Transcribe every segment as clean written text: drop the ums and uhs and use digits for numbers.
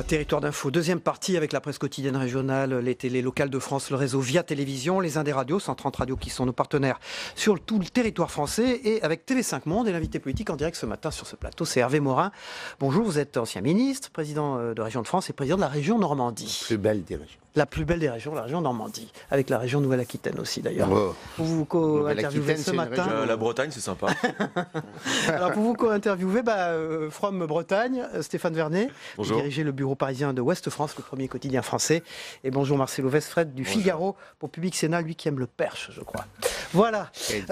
Voilà, Territoire d'info, deuxième partie avec la presse quotidienne régionale, les télés locales de France, le réseau Via Télévision, les Indes radios, 130 radios qui sont nos partenaires sur tout le territoire français, et avec TV5 Monde et l'invité politique en direct ce matin sur ce plateau, c'est Hervé Morin. Bonjour, vous êtes ancien ministre, président de Région de France et président de la région Normandie. La plus belle des régions. La plus belle des régions, la région Normandie, avec la région Nouvelle-Aquitaine aussi d'ailleurs. Oh. Pour vous co-interviewer ce matin. La Bretagne, c'est sympa. Alors pour vous co-interviewer, From Bretagne, Stéphane Vernet, vous dirigez le bureau parisien de Ouest France, le premier quotidien français. Et bonjour Marcelo Westfred du Figaro pour Public Sénat, lui qui aime le Perche, je crois. Voilà. Et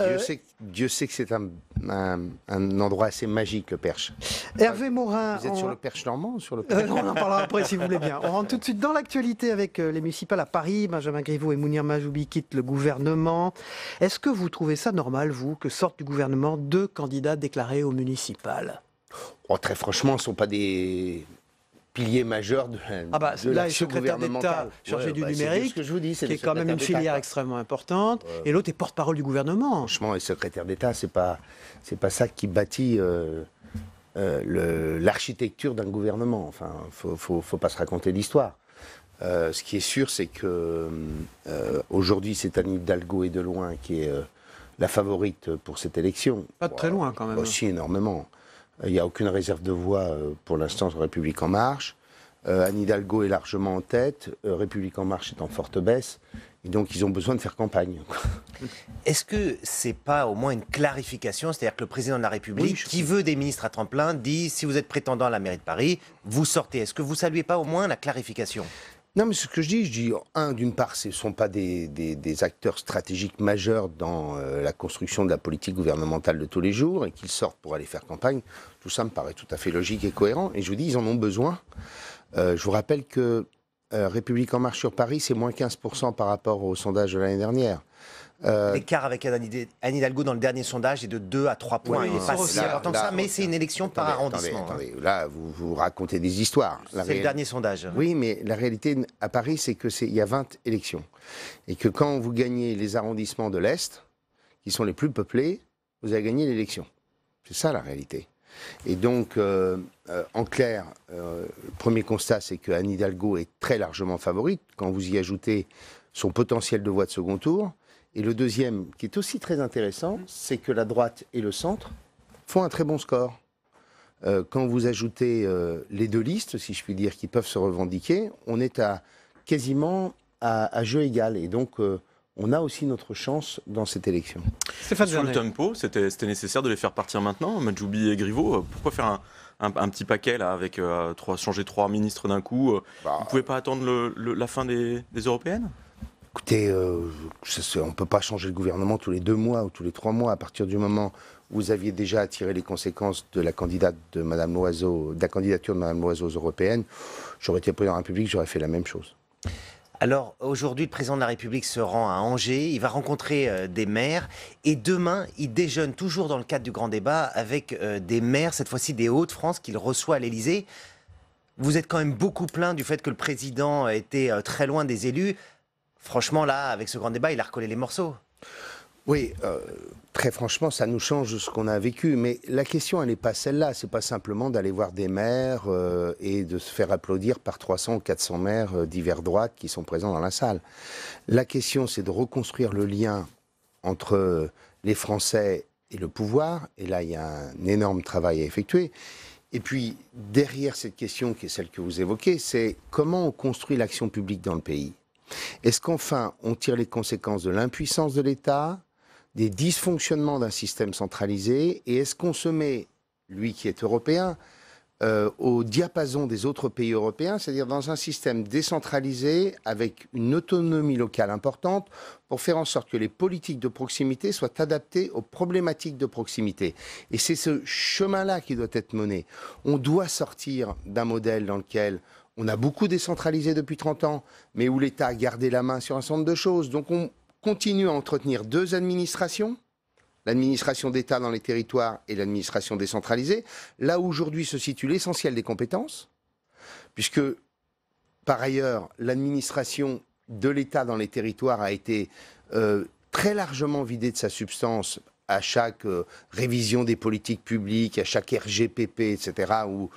Dieu sait que c'est un endroit assez magique, le Perche. Hervé Morin. Vous êtes sur le Perche normand ou sur le Perche On en parlera après si vous voulez bien. On rentre tout de suite dans l'actualité avec les municipales à Paris. Benjamin Griveaux et Mounir Majoubi quittent le gouvernement. Est-ce que vous trouvez ça normal, vous, que sortent du gouvernement 2 candidats déclarés aux municipales? Très franchement, ce ne sont pas des piliers majeurs de l'action gouvernementale. Chargé du numérique, ce que je vous dis, qui est quand même une filière extrêmement importante, et l'autre est porte-parole du gouvernement. Franchement, les secrétaires d'État, c'est pas ça qui bâtit l'architecture d'un gouvernement. Enfin, faut pas se raconter d'histoire. Ce qui est sûr, c'est que aujourd'hui, c'est Anne Hidalgo et de loin qui est la favorite pour cette élection. Pas de très loin quand même. Aussi énormément. Il n'y a aucune réserve de voix pour l'instant sur République En Marche. Anne Hidalgo est largement en tête. République En Marche est en forte baisse. Et donc, ils ont besoin de faire campagne. Est-ce que c'est pas au moins une clarification? C'est-à-dire que le président de la République, qui veut des ministres à temps plein, dit si vous êtes prétendant à la mairie de Paris, vous sortez. Est-ce que vous saluez pas au moins la clarification? Non, mais ce que je dis, d'une part, ce ne sont pas des acteurs stratégiques majeurs dans la construction de la politique gouvernementale de tous les jours, et qu'ils sortent pour aller faire campagne. Tout ça me paraît tout à fait logique et cohérent. Et je vous dis, ils en ont besoin. Je vous rappelle que République En Marche sur Paris, c'est moins 15% par rapport au sondage de l'année dernière. L'écart avec Anne Hidalgo dans le dernier sondage est de 2 à 3 points. Il n'est pas si important que ça, mais c'est une élection par arrondissement. Attendez. Là, vous racontez des histoires. C'est le dernier sondage. Oui, mais la réalité à Paris, c'est qu'il y a 20 élections. Et que quand vous gagnez les arrondissements de l'Est, qui sont les plus peuplés, vous avez gagné l'élection. C'est ça la réalité. Et donc, en clair, le premier constat, c'est que Anne Hidalgo est très largement favorite. Quand vous y ajoutez son potentiel de voix de second tour. Et le deuxième, qui est aussi très intéressant, c'est que la droite et le centre font un très bon score. Quand vous ajoutez les 2 listes, si je puis dire, qui peuvent se revendiquer, on est quasiment à jeu égal. Et donc, on a aussi notre chance dans cette élection. Sur le tempo, c'était nécessaire de les faire partir maintenant, Majoubi et Griveaux. Pourquoi faire un petit paquet là, avec changer 3 ministres d'un coup? Vous ne pouvez pas attendre la fin des européennes? Écoutez, on ne peut pas changer le gouvernement tous les 2 mois ou tous les 3 mois. À partir du moment où vous aviez déjà tiré les conséquences de la candidature de Mme Loiseau aux européennes, j'aurais été président de la République, j'aurais fait la même chose. Alors, aujourd'hui, le président de la République se rend à Angers, il va rencontrer des maires, et demain, il déjeune toujours dans le cadre du grand débat avec des maires, cette fois-ci des Hauts-de-France, qu'il reçoit à l'Élysée. Vous êtes quand même beaucoup plaint du fait que le président était très loin des élus. Franchement, là, avec ce grand débat, il a recollé les morceaux. Oui, très franchement, ça nous change de ce qu'on a vécu. Mais la question, elle n'est pas celle-là. C'est pas simplement d'aller voir des maires et de se faire applaudir par 300 ou 400 maires divers droites qui sont présents dans la salle. La question, c'est de reconstruire le lien entre les Français et le pouvoir. Et là, il y a un énorme travail à effectuer. Et puis, derrière cette question, qui est celle que vous évoquez, c'est comment on construit l'action publique dans le pays. Est-ce qu'enfin, on tire les conséquences de l'impuissance de l'État, des dysfonctionnements d'un système centralisé, et est-ce qu'on se met, lui qui est européen, au diapason des autres pays européens, c'est-à-dire dans un système décentralisé avec une autonomie locale importante pour faire en sorte que les politiques de proximité soient adaptées aux problématiques de proximité. Et c'est ce chemin-là qui doit être mené. On doit sortir d'un modèle dans lequel on a beaucoup décentralisé depuis 30 ans, mais où l'État a gardé la main sur un certain nombre de choses. Donc on continue à entretenir 2 administrations, l'administration d'État dans les territoires et l'administration décentralisée, là où aujourd'hui se situe l'essentiel des compétences, puisque par ailleurs, l'administration de l'État dans les territoires a été très largement vidée de sa substance à chaque révision des politiques publiques, à chaque RGPP, etc., où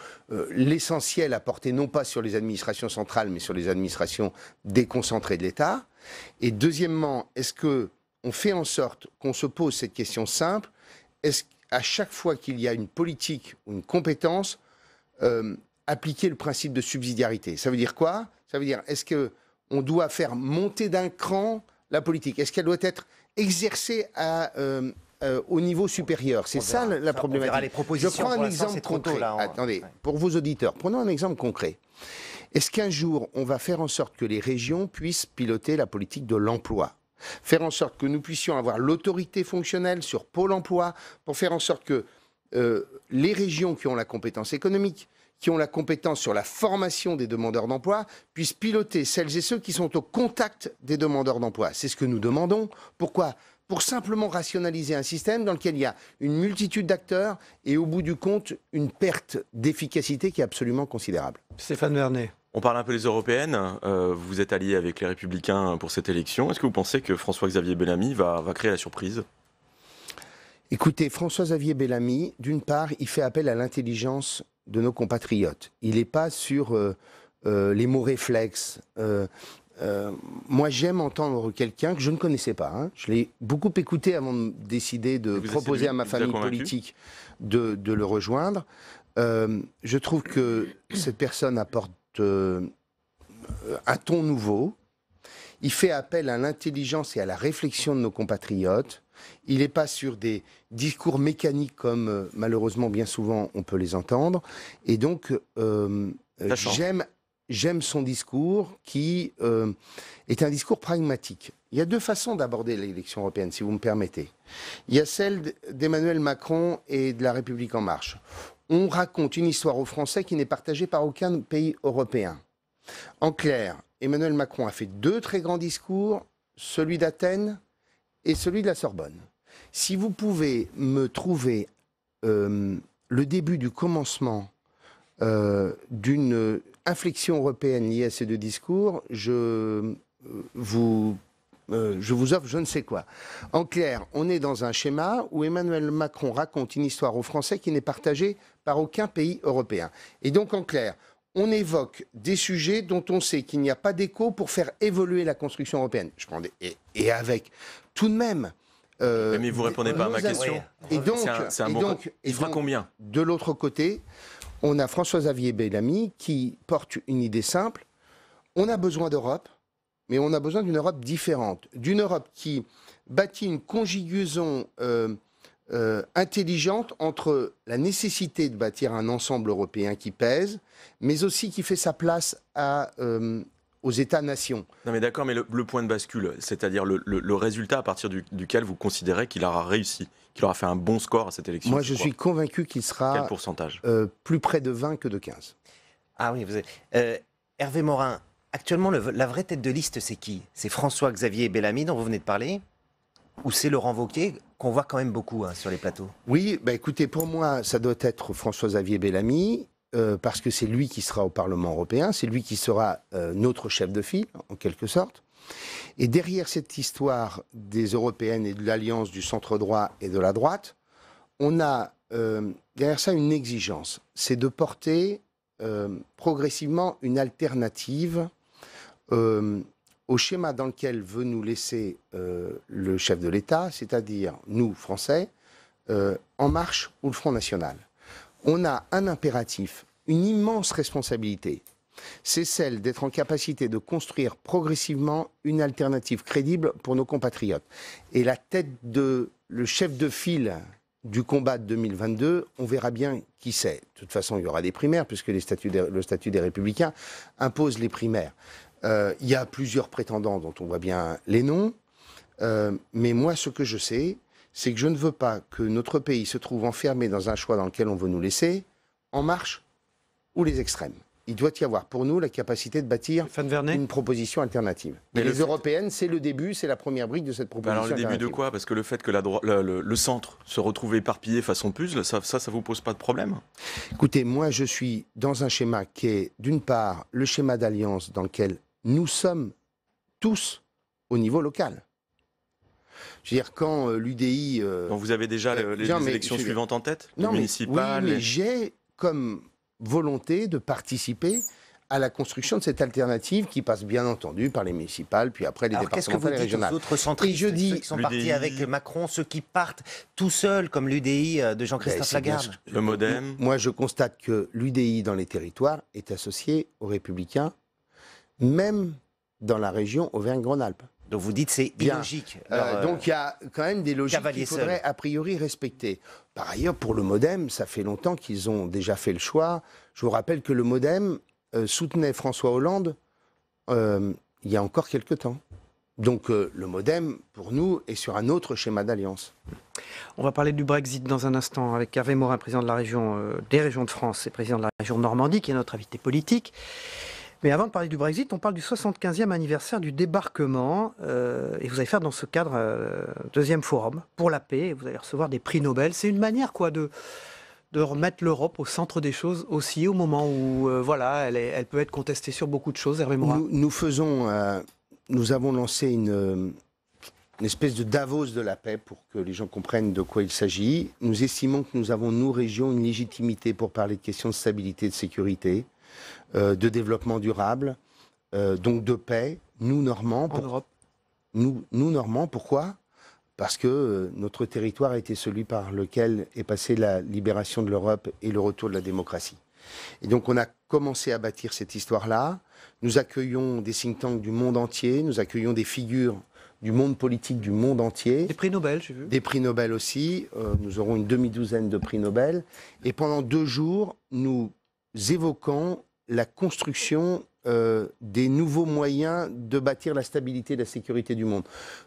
l'essentiel à porter non pas sur les administrations centrales, mais sur les administrations déconcentrées de l'État. Et deuxièmement, est-ce qu'on fait en sorte qu'on se pose cette question simple, est-ce qu'à chaque fois qu'il y a une politique ou une compétence, appliquer le principe de subsidiarité? Ça veut dire quoi? Ça veut dire, est-ce qu'on doit faire monter d'un cran la politique? Est-ce qu'elle doit être exercée au niveau supérieur? C'est ça la problématique. Je prends un exemple concret. Attendez, pour vos auditeurs, prenons un exemple concret. Est-ce qu'un jour, on va faire en sorte que les régions puissent piloter la politique de l'emploi? Faire en sorte que nous puissions avoir l'autorité fonctionnelle sur Pôle emploi, pour faire en sorte que les régions qui ont la compétence économique, qui ont la compétence sur la formation des demandeurs d'emploi, puissent piloter celles et ceux qui sont au contact des demandeurs d'emploi. C'est ce que nous demandons. Pourquoi? Pour simplement rationaliser un système dans lequel il y a une multitude d'acteurs et au bout du compte, une perte d'efficacité qui est absolument considérable. Stéphane Vernet. On parle un peu des européennes. Vous êtes allié avec les Républicains pour cette élection. Est-ce que vous pensez que François-Xavier Bellamy va créer la surprise? Écoutez, François-Xavier Bellamy, d'une part, il fait appel à l'intelligence de nos compatriotes. Il n'est pas sur les mots réflexes. Moi, j'aime entendre quelqu'un que je ne connaissais pas. Hein. Je l'ai beaucoup écouté avant de décider de proposer à ma famille politique de le rejoindre. Je trouve que cette personne apporte un ton nouveau. Il fait appel à l'intelligence et à la réflexion de nos compatriotes. Il n'est pas sur des discours mécaniques comme malheureusement bien souvent on peut les entendre. Et donc j'aime son discours qui est un discours pragmatique. Il y a deux façons d'aborder l'élection européenne, si vous me permettez. Il y a celle d'Emmanuel Macron et de La République En Marche. On raconte une histoire aux Français qui n'est partagée par aucun pays européen. En clair, Emmanuel Macron a fait deux très grands discours, celui d'Athènes et celui de la Sorbonne. Si vous pouvez me trouver le début du commencement d'une inflexion européenne liée à ces deux discours, je vous offre je ne sais quoi. En clair, on est dans un schéma où Emmanuel Macron raconte une histoire aux Français qui n'est partagée par aucun pays européen. Et donc, en clair, on évoque des sujets dont on sait qu'il n'y a pas d'écho pour faire évoluer la construction européenne. Je prends et avec tout de même... mais vous ne répondez pas à ma question. Et donc, il fera combien? De l'autre côté, on a François-Xavier Bellamy qui porte une idée simple. On a besoin d'Europe, mais on a besoin d'une Europe différente. D'une Europe qui bâtit une conjugaison intelligente entre la nécessité de bâtir un ensemble européen qui pèse, mais aussi qui fait sa place aux États-nations. Non mais d'accord, mais le point de bascule, c'est-à-dire le résultat à partir duquel vous considérez qu'il aura réussi, qu'il aura fait un bon score à cette élection. Moi, je suis convaincu qu'il sera quel pourcentage plus près de 20 que de 15. Ah oui, vous êtes... Hervé Morin, actuellement, la vraie tête de liste, c'est qui? C'est François-Xavier Bellamy, dont vous venez de parler? Ou c'est Laurent Wauquiez, qu'on voit quand même beaucoup sur les plateaux? Oui, bah écoutez, pour moi, ça doit être François-Xavier Bellamy, parce que c'est lui qui sera au Parlement européen, c'est lui qui sera notre chef de file, en quelque sorte. Et derrière cette histoire des européennes et de l'alliance du centre-droit et de la droite, on a derrière ça une exigence, c'est de porter progressivement une alternative au schéma dans lequel veut nous laisser le chef de l'État, c'est-à-dire nous, Français, En Marche ou le Front National. On a un impératif, une immense responsabilité. C'est celle d'être en capacité de construire progressivement une alternative crédible pour nos compatriotes. Et la tête le chef de file du combat de 2022, on verra bien qui c'est. De toute façon, il y aura des primaires, puisque le statut des Républicains impose les primaires. Il y a plusieurs prétendants dont on voit bien les noms. Mais moi, ce que je sais, c'est que je ne veux pas que notre pays se trouve enfermé dans un choix dans lequel on veut nous laisser, En Marche ou les extrêmes. Il doit y avoir pour nous la capacité de bâtir une proposition alternative. Mais les européennes, c'est le début, c'est la première brique de cette proposition alternative. Alors le début de quoi? Parce que le fait que le centre se retrouve éparpillé façon puzzle, ça vous pose pas de problème? Écoutez, moi je suis dans un schéma qui est d'une part le schéma d'alliance dans lequel nous sommes tous au niveau local. Je veux dire, quand l'UDI... Donc vous avez déjà les élections suivantes en tête, les municipales. Oui, mais j'ai comme volonté de participer à la construction de cette alternative qui passe bien entendu par les municipales, puis après les départementales et régionales. Qu'est-ce que vous dites aux autres centristes, je dis, ceux qui sont partis avec Macron, ceux qui partent tout seuls, comme l'UDI de Jean-Christophe Lagarde? Le MoDem. Moi, je constate que l'UDI dans les territoires est associé aux Républicains, même dans la région Auvergne-Rhône-Alpes. Donc vous dites c'est illogique. Donc il y a quand même des logiques qu'il faudrait a priori respecter. Par ailleurs, pour le MoDem, ça fait longtemps qu'ils ont déjà fait le choix. Je vous rappelle que le MoDem soutenait François Hollande il y a encore quelques temps. Donc le MoDem, pour nous, est sur un autre schéma d'alliance. On va parler du Brexit dans un instant avec Hervé Morin, président de la région, des régions de France et président de la région Normandie, qui est notre invité politique. Mais avant de parler du Brexit, on parle du 75e anniversaire du débarquement. Et vous allez faire dans ce cadre deuxième forum pour la paix. Et vous allez recevoir des prix Nobel. C'est une manière de remettre l'Europe au centre des choses aussi, au moment où elle peut être contestée sur beaucoup de choses. Hervé Morin. Nous avons lancé une espèce de Davos de la paix pour que les gens comprennent de quoi il s'agit. Nous estimons que nous avons, nous, régions, une légitimité pour parler de questions de stabilité et de sécurité. De développement durable, donc de paix, nous Normands. En Europe. Nous Normands, pourquoi? Parce que notre territoire a été celui par lequel est passée la libération de l'Europe et le retour de la démocratie. Et donc on a commencé à bâtir cette histoire-là. Nous accueillons des think tanks du monde entier, nous accueillons des figures du monde politique du monde entier. Des prix Nobel, j'ai vu. Des prix Nobel aussi. Nous aurons une demi-douzaine de prix Nobel. Et pendant 2 jours, nous évoquons la construction des nouveaux moyens de bâtir la stabilité et la sécurité du monde.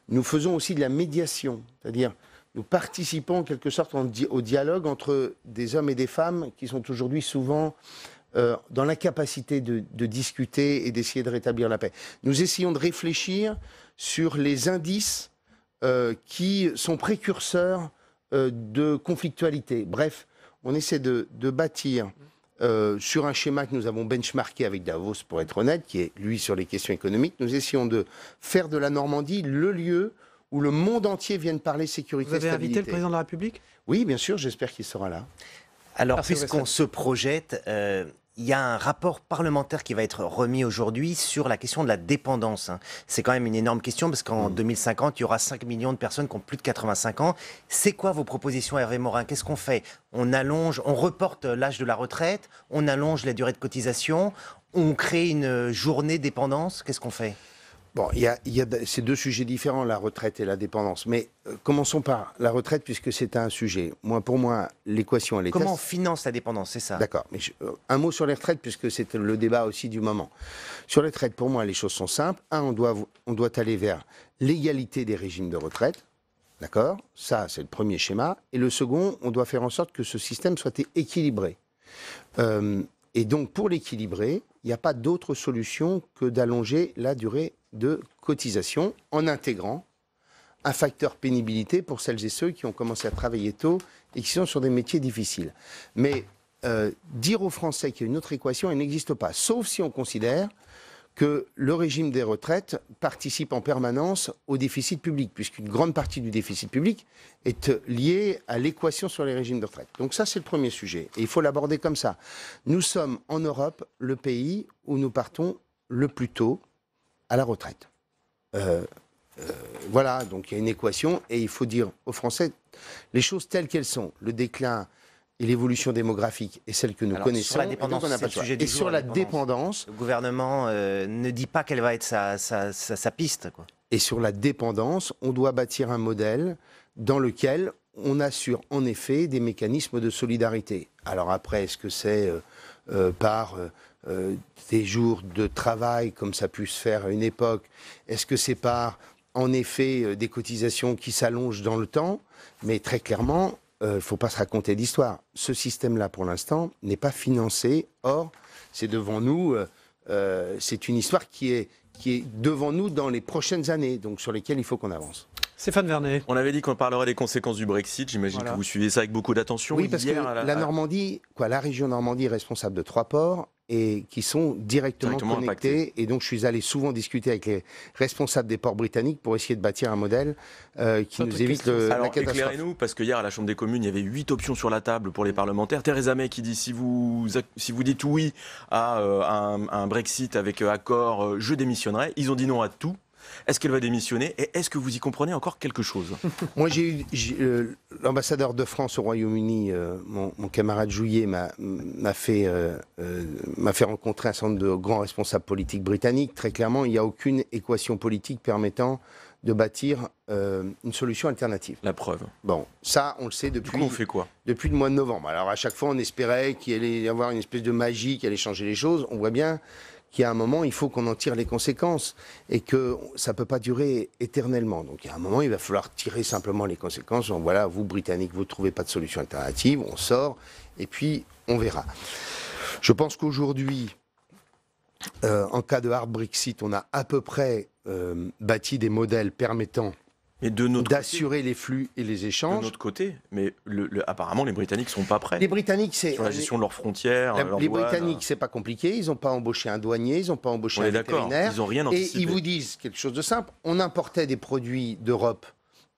Nous faisons aussi de la médiation, c'est-à-dire nous participons en quelque sorte au dialogue entre des hommes et des femmes qui sont aujourd'hui souvent dans l'incapacité de discuter et d'essayer de rétablir la paix. Nous essayons de réfléchir sur les indices qui sont précurseurs de conflictualité. Bref, on essaie de bâtir sur un schéma que nous avons benchmarké avec Davos, pour être honnête, qui est, lui, sur les questions économiques. Nous essayons de faire de la Normandie le lieu où le monde entier vienne parler sécurité et stabilité. Vous avez invité le président de la République? Oui, bien sûr, j'espère qu'il sera là. Alors, puisqu'on se projette, il y a un rapport parlementaire qui va être remis aujourd'hui sur la question de la dépendance. C'est quand même une énorme question parce qu'en 2050, il y aura 5 millions de personnes qui ont plus de 85 ans. C'est quoi vos propositions, Hervé Morin? Qu'est-ce qu'on fait? On allonge, on reporte l'âge de la retraite, on allonge la durée de cotisation, on crée une journée dépendance. Qu'est-ce qu'on fait? Bon, il y a ces 2 sujets différents, la retraite et la dépendance. Mais commençons par la retraite, puisque c'est un sujet. Pour moi, l'équation, elle est... Comment on finance la dépendance, c'est ça? D'accord. Mais un mot sur les retraites, puisque c'est le débat aussi du moment. Sur les retraites, pour moi, les choses sont simples. On doit aller vers l'égalité des régimes de retraite. D'accord? Ça, c'est le premier schéma. Et le second, on doit faire en sorte que ce système soit équilibré. Et donc, pour l'équilibrer, il n'y a pas d'autre solution que d'allonger la durée de cotisation en intégrant un facteur pénibilité pour celles et ceux qui ont commencé à travailler tôt et qui sont sur des métiers difficiles. Mais dire aux Français qu'il y a une autre équation, elle n'existe pas, sauf si on considère que le régime des retraites participe en permanence au déficit public, puisqu'une grande partie du déficit public est liée à l'équation sur les régimes de retraite. Donc ça, c'est le premier sujet. Et il faut l'aborder comme ça. Nous sommes, en Europe, le pays où nous partons le plus tôt à la retraite. Voilà, donc il y a une équation, et il faut dire aux Français les choses telles qu'elles sont. Le déclin et l'évolution démographique est celle que nous connaissons. Sur la dépendance, et sur la dépendance, le gouvernement ne dit pas quelle va être sa piste, quoi. Et sur la dépendance, on doit bâtir un modèle dans lequel on assure en effet des mécanismes de solidarité. Alors après, est-ce que c'est par des jours de travail comme ça a pu se faire à une époque? Est-ce que c'est par, en effet, des cotisations qui s'allongent dans le temps? Mais très clairement, il ne faut pas se raconter d'histoire. Ce système-là, pour l'instant, n'est pas financé. Or, c'est devant nous, c'est une histoire qui est devant nous dans les prochaines années, donc sur lesquelles il faut qu'on avance. Stéphane Vernet. On avait dit qu'on parlerait des conséquences du Brexit. J'imagine que vous suivez ça avec beaucoup d'attention. Oui, parce que la Normandie, la région Normandie est responsable de 3 ports et qui sont directement connectés. Impactés. Et donc, je suis allé souvent discuter avec les responsables des ports britanniques pour essayer de bâtir un modèle qui nous évite la catastrophe. Éclairez-nous, parce qu'hier à la Chambre des communes, il y avait 8 options sur la table pour les parlementaires. Theresa May qui dit si vous dites oui à un Brexit avec accord, je démissionnerai. Ils ont dit non à tout. Est-ce qu'elle va démissionner et est-ce que vous y comprenez encore quelque chose? Moi, j'ai eu l'ambassadeur de France au Royaume-Uni, mon camarade Jouyet, m'a fait rencontrer un certain nombre de grands responsables politiques britanniques. Très clairement, il n'y a aucune équation politique permettant de bâtir une solution alternative. La preuve. Bon, ça, on le sait depuis. Du coup, on fait quoi? Depuis le mois de novembre. Alors, à chaque fois, on espérait qu'il allait y avoir une espèce de magie qui allait changer les choses. On voit bien qu'il y a un moment, il faut qu'on en tire les conséquences et que ça ne peut pas durer éternellement. Donc, il y a un moment, il va falloir tirer simplement les conséquences. Donc, voilà, vous, Britanniques, vous ne trouvez pas de solution alternative, on sort et puis on verra. Je pense qu'aujourd'hui, en cas de hard Brexit, on a à peu près bâti des modèles permettant d'assurer les flux et les échanges. De notre côté, mais apparemment les Britanniques sont pas prêts. Les Britanniques, c'est sur la gestion de leurs frontières. Les Britanniques, c'est pas compliqué. Ils n'ont pas embauché un douanier, ils n'ont pas embauché un vétérinaire. Ils n'ont rien anticipé. Et ils vous disent quelque chose de simple. On importait des produits d'Europe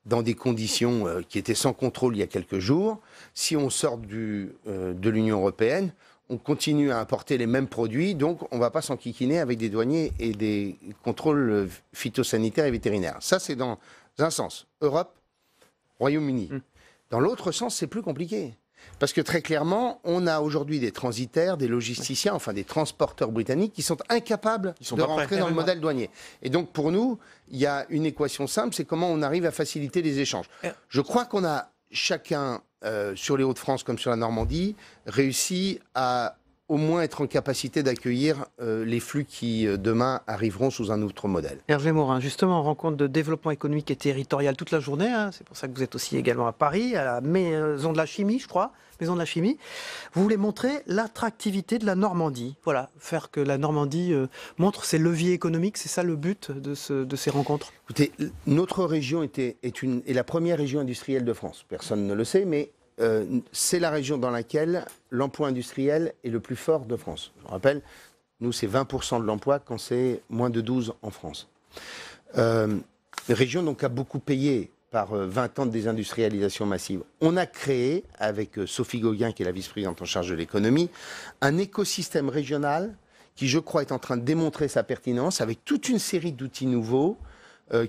dans des conditions qui étaient sans contrôle il y a quelques jours. Si on sort de l'Union européenne, on continue à importer les mêmes produits, donc on ne va pas s'enquiquiner avec des douaniers et des contrôles phytosanitaires et vétérinaires. Ça, c'est dans un sens, Europe, Royaume-Uni. Dans l'autre sens, c'est plus compliqué. Parce que très clairement, on a aujourd'hui des transitaires, des logisticiens, enfin des transporteurs britanniques qui sont incapables de rentrer dans le modèle douanier. Et donc pour nous, il y a une équation simple, c'est comment on arrive à faciliter les échanges. Je crois qu'on a chacun, sur les Hauts-de-France comme sur la Normandie, réussi à au moins être en capacité d'accueillir les flux qui, demain, arriveront sous un autre modèle. Hervé Morin, justement, en rencontre de développement économique et territorial toute la journée, hein, c'est pour ça que vous êtes aussi également à Paris, à la Maison de la Chimie, je crois, Maison de la Chimie. Vous voulez montrer l'attractivité de la Normandie. Voilà, faire que la Normandie montre ses leviers économiques, c'est ça le but de ces rencontres? Écoutez, notre région est la première région industrielle de France. Personne ne le sait, mais c'est la région dans laquelle l'emploi industriel est le plus fort de France. Je rappelle, nous, c'est 20% de l'emploi quand c'est moins de 12 en France. Région donc a beaucoup payé par 20 ans de désindustrialisation massive. On a créé, avec Sophie Gauguin, qui est la vice-présidente en charge de l'économie, un écosystème régional qui, je crois, est en train de démontrer sa pertinence avec toute une série d'outils nouveaux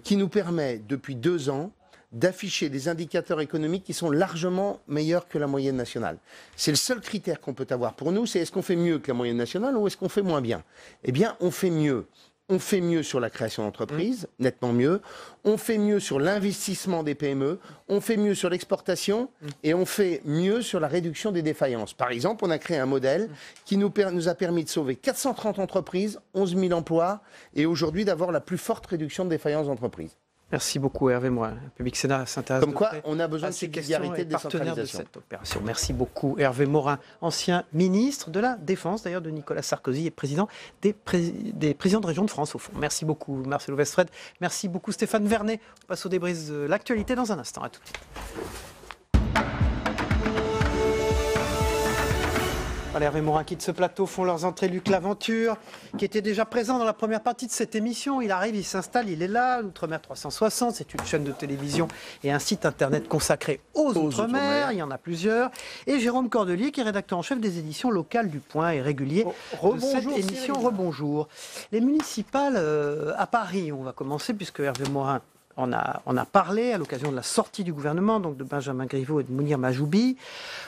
qui nous permet, depuis 2 ans, d'afficher des indicateurs économiques qui sont largement meilleurs que la moyenne nationale. C'est le seul critère qu'on peut avoir pour nous, c'est est-ce qu'on fait mieux que la moyenne nationale ou est-ce qu'on fait moins bien? Eh bien, on fait mieux. On fait mieux sur la création d'entreprises, nettement mieux. On fait mieux sur l'investissement des PME. On fait mieux sur l'exportation et on fait mieux sur la réduction des défaillances. Par exemple, on a créé un modèle qui nous a permis de sauver 430 entreprises, 11 000 emplois et aujourd'hui d'avoir la plus forte réduction de défaillances d'entreprises. Merci beaucoup Hervé Morin. Le Public Sénat s'intéresse comme quoi on a besoin de subsidiarité, de décentralisation. De cette opération. Merci beaucoup Hervé Morin, ancien ministre de la Défense d'ailleurs de Nicolas Sarkozy et président des présidents de région de France au fond. Merci beaucoup Marcelo Westfred. Merci beaucoup Stéphane Vernet. On passe au débrief de l'actualité dans un instant. À tout de suite. Hervé Morin quitte ce plateau, font leurs entrées Luc Laventure, qui était déjà présent dans la première partie de cette émission. Il arrive, il s'installe, il est là. L'Outre-mer 360, c'est une chaîne de télévision et un site internet consacré aux Outre-mer. Il y en a plusieurs. Et Jérôme Cordelier, qui est rédacteur en chef des éditions locales du Point et régulier de cette émission. Rebonjour. Les municipales à Paris, on va commencer, puisque Hervé Morin on a parlé à l'occasion de la sortie du gouvernement, donc de Benjamin Griveaux et de Mounir Majoubi.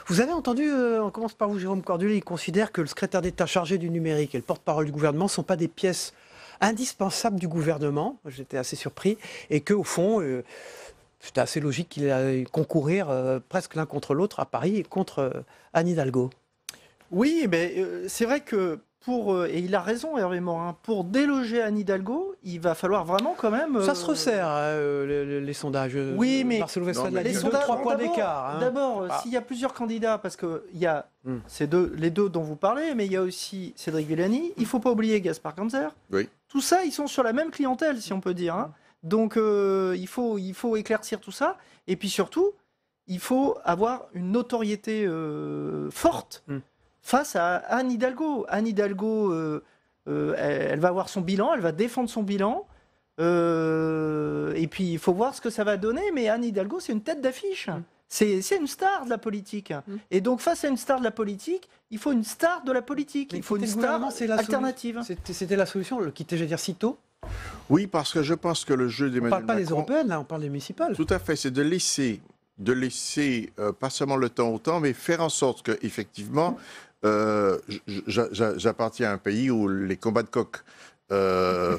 Vous avez entendu, on commence par vous, Jérôme Cordelier, il considère que le secrétaire d'État chargé du numérique et le porte-parole du gouvernement ne sont pas des pièces indispensables du gouvernement. J'étais assez surpris. Et qu'au fond, c'était assez logique qu'il aille concourir presque l'un contre l'autre à Paris et contre Anne Hidalgo. Oui, mais c'est vrai que et il a raison, Hervé Morin, pour déloger Anne Hidalgo, il va falloir vraiment quand même... Ça se resserre, les sondages. Oui, mais Marcelo Westphal a dit les sondages, 2-3 points d'écart. Hein. D'abord, s'il y a plusieurs candidats, parce qu'il y a les deux dont vous parlez, mais il y a aussi Cédric Villani, il ne faut pas oublier Gaspard Ganzer. Oui. Tout ça, ils sont sur la même clientèle, si on peut dire. Hein. Donc il faut éclaircir tout ça. Et puis surtout, il faut avoir une notoriété forte face à Anne Hidalgo. Anne Hidalgo, elle va avoir son bilan, elle va défendre son bilan. Et puis il faut voir ce que ça va donner. Mais Anne Hidalgo, c'est une tête d'affiche. C'est une star de la politique. Et donc, face à une star de la politique, il faut une star de la politique. Il faut une star alternative. C'était la solution, le quitter, je veux dire, sitôt. Oui, parce que je pense que le jeu d'Emmanuel Macron... On ne parle pas des européennes, là, on parle des municipales. Tout à fait, c'est de laisser pas seulement le temps au temps, mais faire en sorte qu'effectivement, j'appartiens à un pays où les combats de coq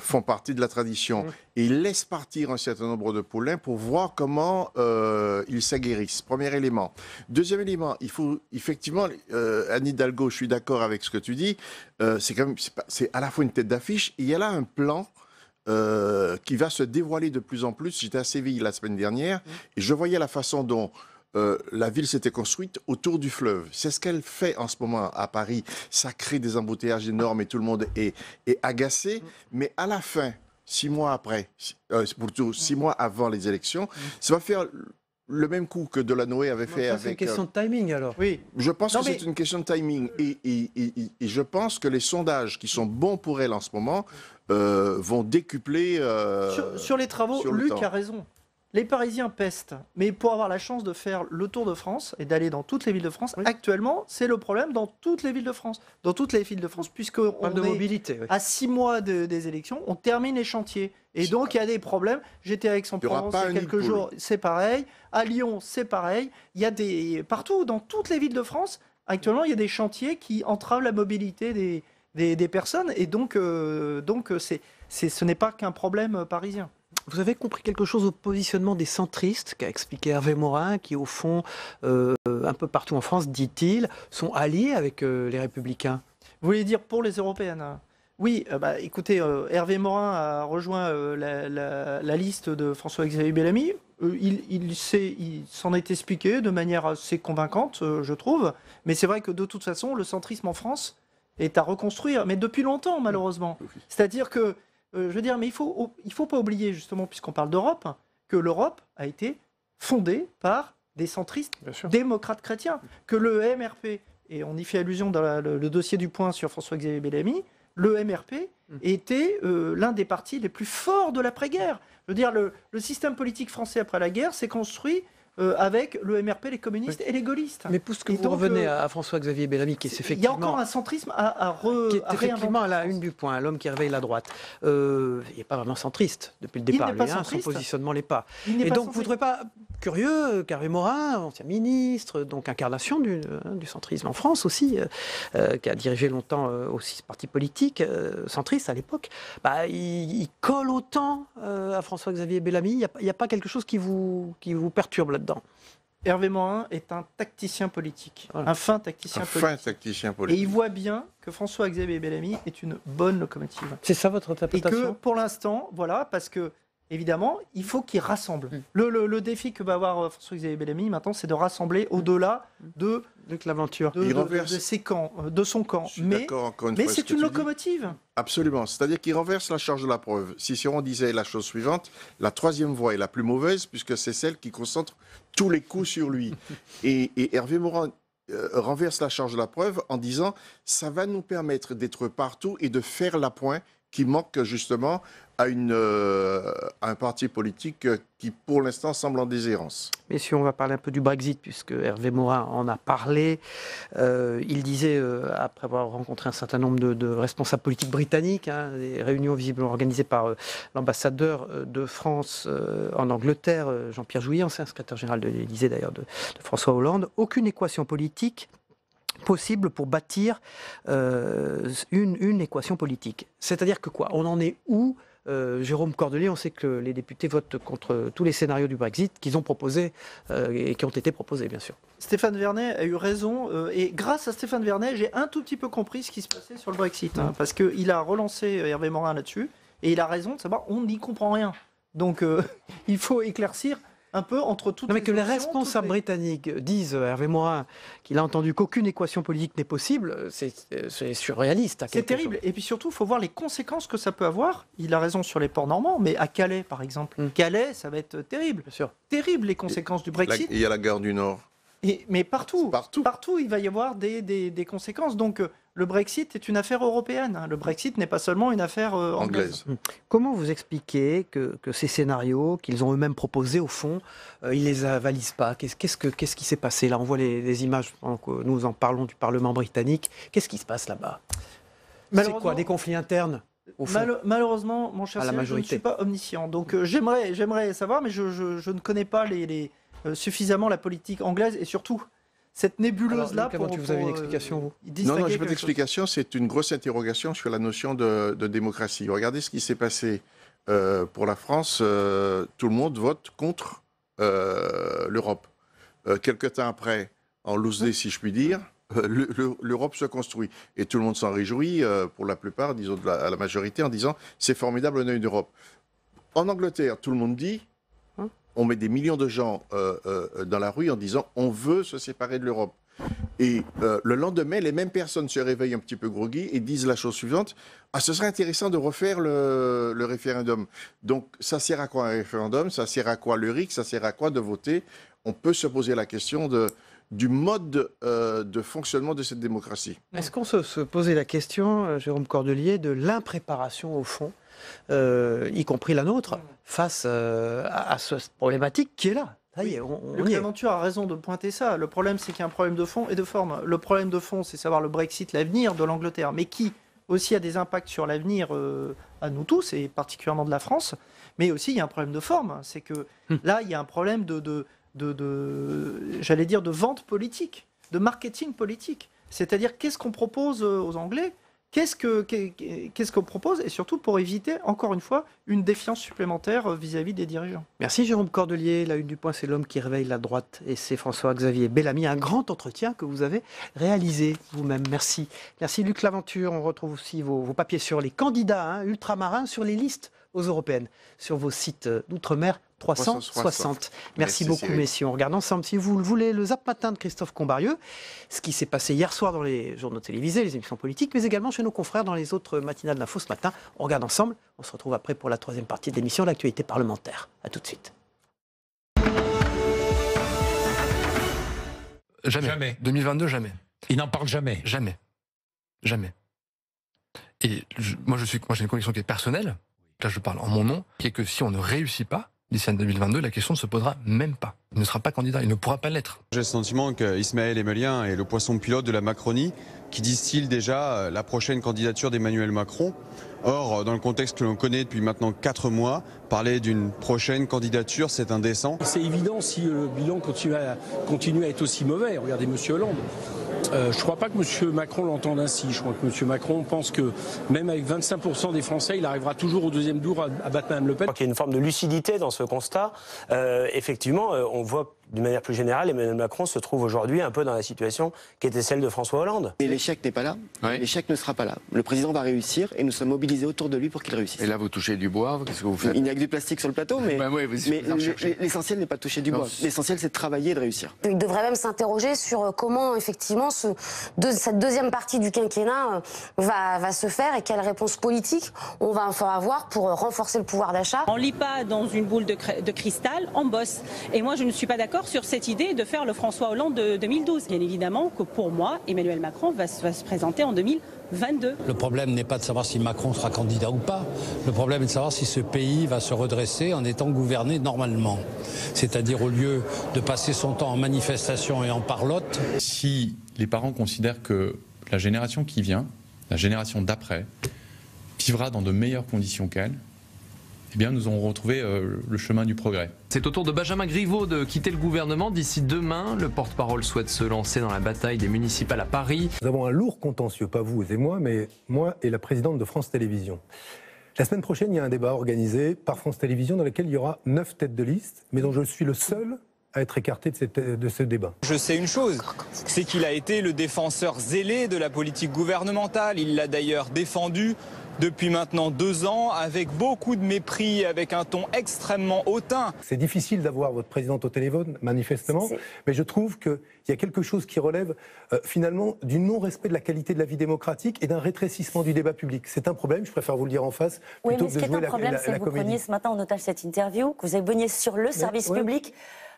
font partie de la tradition. Et il laisse partir un certain nombre de poulains pour voir comment ils s'aguerrissent. Premier élément. Deuxième élément, il faut effectivement, Anne Hidalgo, je suis d'accord avec ce que tu dis, c'est à la fois une tête d'affiche, et il y a là un plan qui va se dévoiler de plus en plus. J'étais à Séville la semaine dernière, et je voyais la façon dont la ville s'était construite autour du fleuve. C'est ce qu'elle fait en ce moment à Paris. Ça crée des embouteillages énormes et tout le monde est agacé. Mais à la fin, 6 mois après, plutôt 6 mois avant les élections, ça va faire le même coup que Delanoë avait fait avec... C'est une question de timing alors. Oui. Je pense que c'est une question de timing. Et je pense que les sondages qui sont bons pour elle en ce moment vont décupler... Sur les travaux, Luc a raison. Les Parisiens pestent, mais pour avoir la chance de faire le Tour de France et d'aller dans toutes les villes de France, actuellement, c'est le problème dans toutes les villes de France. Dans toutes les villes de France, puisqu'on est mobilité, à 6 mois des élections, on termine les chantiers. Et donc, il y a des problèmes. J'étais à Aix-en-Provence il y a quelques jours, c'est pareil. À Lyon, c'est pareil. Il y a partout, dans toutes les villes de France, actuellement, il y a des chantiers qui entravent la mobilité des personnes. Et donc ce n'est pas qu'un problème parisien. Vous avez compris quelque chose au positionnement des centristes qu'a expliqué Hervé Morin, qui au fond, un peu partout en France, dit-il, sont alliés avec les Républicains? Vous voulez dire pour les Européennes? Oui, écoutez, Hervé Morin a rejoint la liste de François-Xavier Bellamy. Il s'en est expliqué de manière assez convaincante, je trouve. Mais c'est vrai que de toute façon, le centrisme en France est à reconstruire, mais depuis longtemps, malheureusement. C'est-à-dire que je veux dire, mais il faut pas oublier, justement, puisqu'on parle d'Europe, que l'Europe a été fondée par des centristes démocrates chrétiens. Que le MRP, et on y fait allusion dans le dossier du Point sur François-Xavier Bellamy, le MRP était l'un des partis les plus forts de l'après-guerre. Je veux dire, le système politique français après la guerre s'est construit avec le MRP, les communistes et les gaullistes. Mais puisque vous revenez à François-Xavier Bellamy, qui est effectivement... Il y a encore un centrisme qui est effectivement à la une du Point, l'homme qui réveille la droite. Il n'est pas vraiment centriste depuis le départ. Son positionnement l'est pas. Et donc vous ne trouvez pas curieux qu'Hervé Morin, ancien ministre, donc incarnation du centrisme en France aussi, qui a dirigé longtemps aussi ce parti politique centriste à l'époque, il colle autant à François-Xavier Bellamy. Il n'y a pas quelque chose qui vous perturbe là-dedans? Hervé Morin est un tacticien politique, un fin tacticien politique. Et il voit bien que François-Xavier Bellamy est une bonne locomotive. C'est ça votre interprétation? Et que pour l'instant, voilà, parce que évidemment, il faut qu'il rassemble. Le défi que va avoir François-Xavier Bellamy maintenant, c'est de rassembler au-delà de l'aventure, de son camp. Mais c'est une locomotive. Absolument. C'est-à-dire qu'il renverse la charge de la preuve. Si on disait la chose suivante, la troisième voie est la plus mauvaise puisque c'est celle qui concentre tous les coups sur lui. Et Hervé Morin renverse la charge de la preuve en disant ça va nous permettre d'être partout et de faire l'appoint qui manque justement à un parti politique qui, pour l'instant, semble en déshérence. Messieurs, on va parler un peu du Brexit, puisque Hervé Morin en a parlé. Il disait, après avoir rencontré un certain nombre de responsables politiques britanniques, des réunions visiblement organisées par l'ambassadeur de France en Angleterre, Jean-Pierre Jouyet, ancien secrétaire général de l'Élysée d'ailleurs de François Hollande, aucune équation politique possible pour bâtir une équation politique. C'est-à-dire que quoi? On en est où? Jérôme Cordelier, on sait que les députés votent contre tous les scénarios du Brexit qu'ils ont proposés et qui ont été proposés, bien sûr. Stéphane Vernet a eu raison et grâce à Stéphane Vernet, j'ai un tout petit peu compris ce qui se passait sur le Brexit parce qu'il a relancé Hervé Morin là-dessus et il a raison de savoir on n'y comprend rien. Donc il faut éclaircir un peu entre toutes Non, mais que les options, responsables toutes les- britanniques disent, Hervé Morin, qu'il a entendu qu'aucune équation politique n'est possible, c'est surréaliste. C'est terrible. Et puis surtout, il faut voir les conséquences que ça peut avoir. Il a raison sur les ports normands, mais à Calais, par exemple. Calais, ça va être terrible. Bien sûr. Terrible, les conséquences du Brexit. Il y a la gare du Nord. Mais partout, Partout. il va y avoir des conséquences. Donc, le Brexit est une affaire européenne. Hein. Le Brexit n'est pas seulement une affaire anglaise. Comment vous expliquez que ces scénarios qu'ils ont eux-mêmes proposés, au fond, ils les avalisent pas? Qu'est-ce qui s'est passé là? On voit les images, pendant que nous en parlons, du Parlement britannique. Qu'est-ce qui se passe là-bas? C'est quoi, des conflits internes au fond? Malheureusement, mon cher À la Cyril, je ne majorité. suis pas omniscient. Donc, j'aimerais savoir, mais je ne connais pas suffisamment la politique anglaise et surtout cette nébuleuse-là. Alors, Luc, vous avez une explication, vous? Non, je n'ai pas d'explication. C'est une grosse interrogation sur la notion de démocratie. Regardez ce qui s'est passé pour la France. Tout le monde vote contre l'Europe. Quelque temps après, en loose day, si je puis dire, l'Europe se construit. Et tout le monde s'en réjouit, pour la plupart, disons à la majorité, en disant c'est formidable, on a une Europe. En Angleterre, tout le monde dit, on met des millions de gens dans la rue en disant on veut se séparer de l'Europe. Et le lendemain, les mêmes personnes se réveillent un petit peu groggy et disent la chose suivante: ah, ce serait intéressant de refaire le référendum. Donc, ça sert à quoi un référendum? Ça sert à quoi le RIC? Ça sert à quoi de voter? On peut se poser la question du mode de fonctionnement de cette démocratie. Est-ce qu'on se posait la question, Jérôme Cordelier, de l'impréparation, au fond, y compris la nôtre, face à cette problématique qui est là? Ça y est, on Luc y est. Laventure a raison de pointer ça. Le problème, c'est qu'il y a un problème de fond et de forme. Le problème de fond, c'est savoir le Brexit, l'avenir de l'Angleterre, mais qui aussi a des impacts sur l'avenir à nous tous, et particulièrement de la France. Mais aussi, il y a un problème de forme. C'est que là, il y a un problème j'allais dire, de vente politique, de marketing politique. C'est-à-dire, qu'est-ce qu'on propose aux Anglais? Qu'est-ce qu'on propose? Et surtout pour éviter, encore une fois, une défiance supplémentaire vis-à-vis des dirigeants. Merci Jérôme Cordelier. La une du point, c'est l'homme qui réveille la droite. Et c'est François-Xavier Bellamy. Un grand entretien que vous avez réalisé vous-même. Merci. Merci Luc Laventure. On retrouve aussi vos papiers sur les candidats ultramarins sur les listes aux européennes, sur vos sites d'outre-mer 360. Merci beaucoup, Cyril. messieurs. On regarde ensemble, si vous le voulez, le Zap Matin de Christophe Combarieux, ce qui s'est passé hier soir dans les journaux télévisés, les émissions politiques, mais également chez nos confrères dans les autres matinales d'info ce matin. On regarde ensemble. On se retrouve après pour la troisième partie de l'émission, l'actualité parlementaire. À tout de suite. Jamais. 2022, jamais. Il n'en parle jamais. Jamais. Jamais. Et moi, j'ai une conviction qui est personnelle. Là, je parle en mon nom, qui est que si on ne réussit pas d'ici à 2022, la question ne se posera même pas. Il ne sera pas candidat, il ne pourra pas l'être. J'ai le sentiment qu'Ismaël Emelien est le poisson pilote de la Macronie, qui distille déjà la prochaine candidature d'Emmanuel Macron. Or, dans le contexte que l'on connaît depuis maintenant 4 mois, parler d'une prochaine candidature, c'est indécent. C'est évident si le bilan continue à être aussi mauvais. Regardez M. Hollande. Je ne crois pas que M. Macron l'entende ainsi. Je crois que M. Macron pense que même avec 25% des Français, il arrivera toujours au deuxième tour à battre Mme Le Pen. Je crois qu'il y a une forme de lucidité dans ce constat. Effectivement, on voit d'une manière plus générale, Emmanuel Macron se trouve aujourd'hui un peu dans la situation qui était celle de François Hollande. Et l'échec n'est pas là, l'échec ne sera pas là. Le président va réussir et nous sommes mobilisés autour de lui pour qu'il réussisse. Et là, vous touchez du bois, qu'est-ce que vous faites? Il n'y a que du plastique sur le plateau, mais, mais l'essentiel n'est pas de toucher du bois. L'essentiel, c'est de travailler et de réussir. Il devrait même s'interroger sur comment, effectivement, cette deuxième partie du quinquennat va se faire et quelle réponse politique on va enfin avoir pour renforcer le pouvoir d'achat. On ne lit pas dans une boule de cristal, on bosse. Et moi, je ne suis pas d'accord sur cette idée de faire le François Hollande de 2012. Bien évidemment que pour moi, Emmanuel Macron va se présenter en 2022. Le problème n'est pas de savoir si Macron sera candidat ou pas. Le problème est de savoir si ce pays va se redresser en étant gouverné normalement. C'est-à-dire au lieu de passer son temps en manifestation et en parlotte. Si les parents considèrent que la génération qui vient, la génération d'après, vivra dans de meilleures conditions qu'elle, eh bien, nous aurons retrouvé le chemin du progrès. C'est au tour de Benjamin Griveaux de quitter le gouvernement d'ici demain. Le porte-parole souhaite se lancer dans la bataille des municipales à Paris. Nous avons un lourd contentieux, pas vous et moi, mais moi et la présidente de France Télévisions. La semaine prochaine, il y a un débat organisé par France Télévisions dans lequel il y aura 9 têtes de liste, mais dont je suis le seul à être écarté de ce débat. Je sais une chose, c'est qu'il a été le défenseur zélé de la politique gouvernementale. Il l'a d'ailleurs défendue depuis maintenant 2 ans, avec beaucoup de mépris, avec un ton extrêmement hautain. C'est difficile d'avoir votre présidente au téléphone, manifestement, mais je trouve qu'il y a quelque chose qui relève finalement du non-respect de la qualité de la vie démocratique et d'un rétrécissement du débat public. C'est un problème, je préfère vous le dire en face, plutôt que de jouer la comédie. Oui, mais ce qui est un problème, c'est que vous preniez ce matin en otage cette interview, que vous avez veniez sur le service public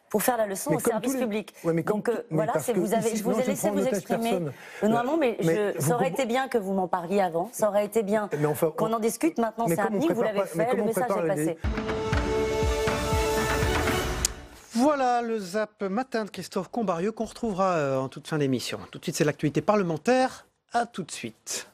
pour faire la leçon au service public. Donc voilà, je vous ai laissé vous exprimer. Non, mais ça aurait été bien que vous m'en parliez avant, ça aurait été bien qu'on en discute. Maintenant, c'est un mini, vous l'avez fait, le message est passé. Voilà le Zap matin de Christophe Combarieux qu'on retrouvera en toute fin d'émission. Tout de suite, c'est l'actualité parlementaire. À tout de suite.